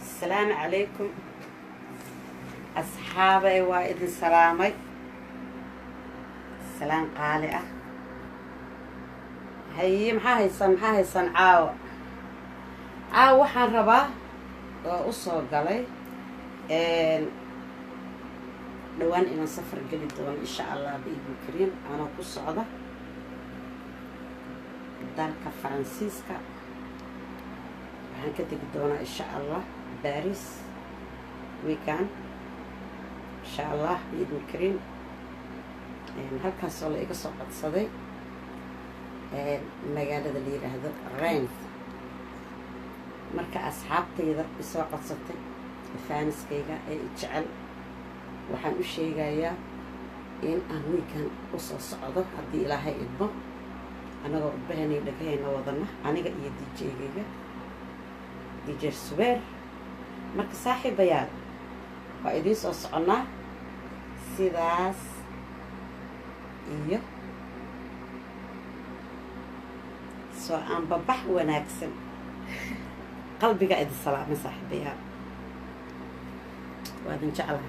السلام عليكم أصحابي وإذن سلامي السلام قالئة هي محا هيسان عاو waxaan rabaa oo u soo galay dhawaan inaan safar gali doono insha Allah biidin kariim ana ku socda dalka Faransiiska waxaan ka tagi doonaa insha Allah Paris weekend insha Allah biidin kariim halkaas oo la iga soo qadsaday magaalada la yiraahdo Rennes marka asxaabtayda isoo codsatay faaniskayga ee jecel waxaan u sheegayaa in aan weekend u soo socdo haddii Ilaahay idmo anagoo u baahanay dhagayna wadana aniga iyo DJ-gayga DJ Subeer marka saaxiibayaal waa idin soo soconaa sidaas iyo soo aan babax wanaagsan قلبي قاعد الصلاة مسح بيها وهذا إن شاء الله